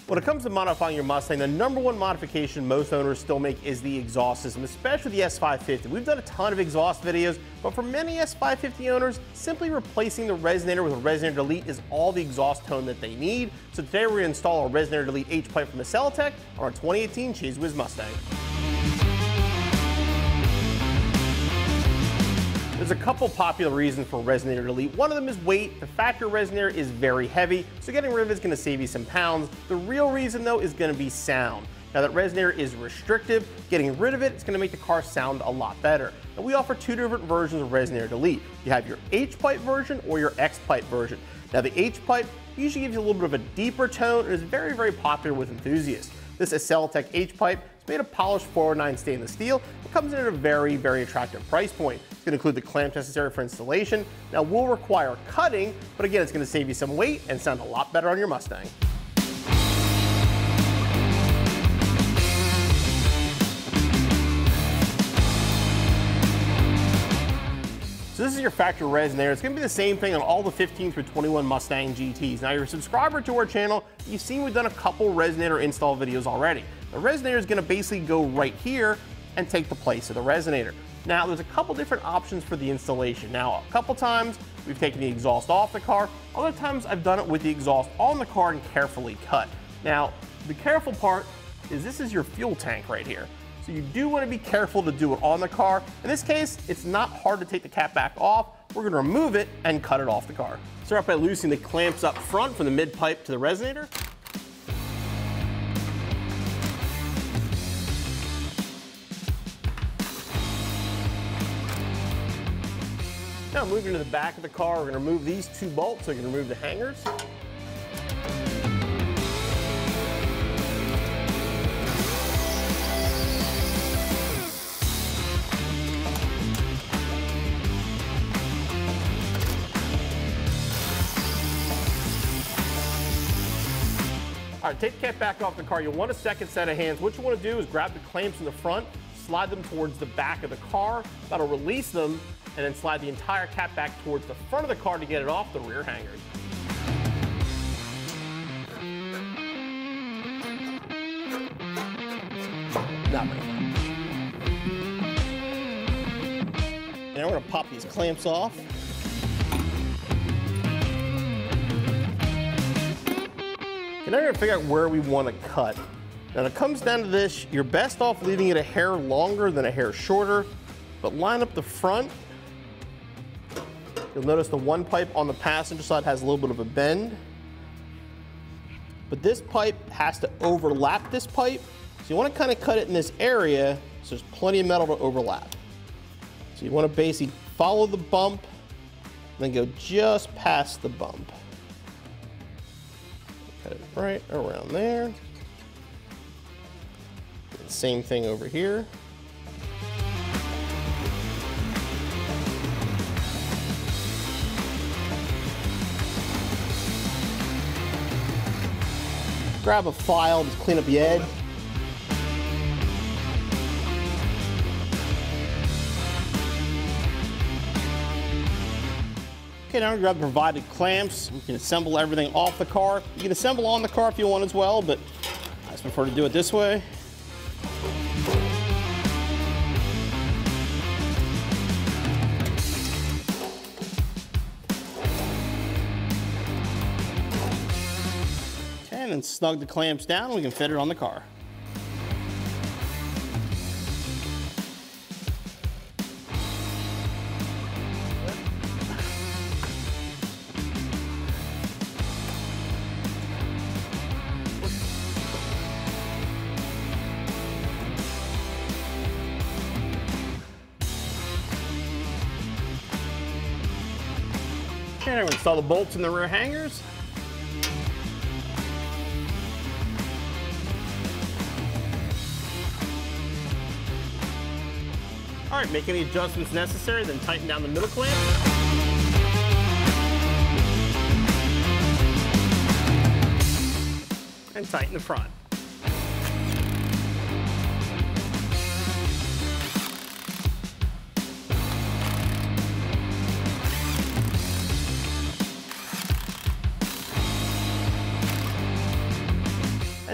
When it comes to modifying your Mustang, the #1 modification most owners still make is the exhaust system, especially the S550. We've done a ton of exhaust videos, but for many S550 owners, simply replacing the resonator with a Resonator Delete is all the exhaust tone that they need. So today we're going to install a Resonator Delete H-Pipe from Accelatec on our 2018 Cheez Whiz Mustang. There's a couple popular reasons for Resonator Delete. One of them is weight. The factory resonator is very heavy, so getting rid of it is going to save you some pounds. The real reason, though, is going to be sound. Now, that resonator is restrictive. Getting rid of it is going to make the car sound a lot better. And we offer two different versions of Resonator Delete. You have your H-Pipe version or your X-Pipe version. Now, the H-Pipe usually gives you a little bit of a deeper tone and is very, very popular with enthusiasts. This Accelatec H-Pipe is made of polished 409 stainless steel. It comes in at a very, very attractive price point. It's going to include the clamps necessary for installation. Now, will require cutting, but again, it's going to save you some weight and sound a lot better on your Mustang. So this is your factory resonator. It's going to be the same thing on all the 15 through 21 Mustang GTs. Now, you're a subscriber to our channel, you've seen we've done a couple resonator install videos already. The resonator is going to basically go right here and take the place of the resonator. Now, there's a couple different options for the installation. Now, a couple times we've taken the exhaust off the car. Other times I've done it with the exhaust on the car and carefully cut. Now, the careful part is this is your fuel tank right here. So you do want to be careful to do it on the car. In this case, it's not hard to take the cap back off. We're going to remove it and cut it off the car. Start by loosening the clamps up front from the mid pipe to the resonator. Now moving to the back of the car, we're going to remove these two bolts so we can remove the hangers. All right, take the cap back off the car. You'll want a second set of hands. What you want to do is grab the clamps in the front, slide them towards the back of the car. That'll release them, and then slide the entire cap back towards the front of the car to get it off the rear hangers. Not very fun. Now we're going to pop these clamps off. And now we're going to figure out where we want to cut. Now, when it comes down to this, you're best off leaving it a hair longer than a hair shorter, but line up the front. You'll notice the one pipe on the passenger side has a little bit of a bend, but this pipe has to overlap this pipe. So you want to kind of cut it in this area so there's plenty of metal to overlap. So you want to basically follow the bump, then go just past the bump. Cut it right around there. Same thing over here. Grab a file, just clean up the edge. Okay, now we grab the provided clamps. We can assemble everything off the car. You can assemble on the car if you want as well, but I just prefer to do it this way. Okay, and then snug the clamps down and we can fit it on the car. Okay, now we install the bolts in the rear hangers. All right, make any adjustments necessary, then tighten down the middle clamp. And tighten the front.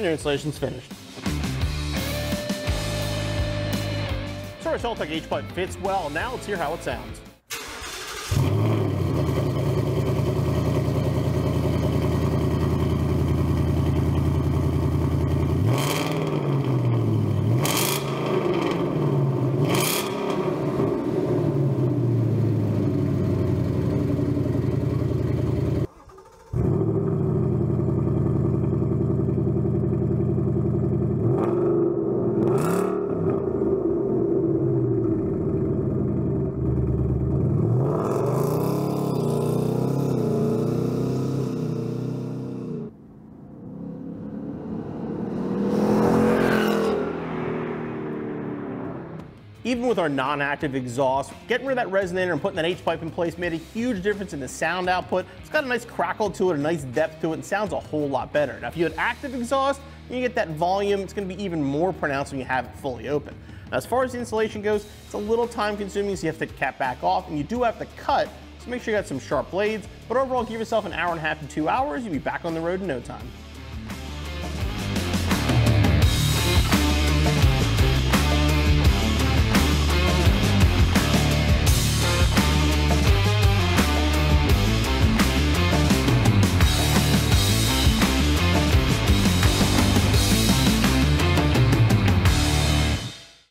and your installation's finished. So our Accelatec H-Pipe fits well. Now let's hear how it sounds. Even with our non-active exhaust, getting rid of that resonator and putting that H-pipe in place made a huge difference in the sound output. It's got a nice crackle to it, a nice depth to it, and sounds a whole lot better. Now, if you had active exhaust, you get that volume. It's going to be even more pronounced when you have it fully open. Now, as far as the installation goes, it's a little time consuming, so you have to cap back off, and you do have to cut, so make sure you got some sharp blades. But overall, give yourself an hour and a half to 2 hours, you'll be back on the road in no time.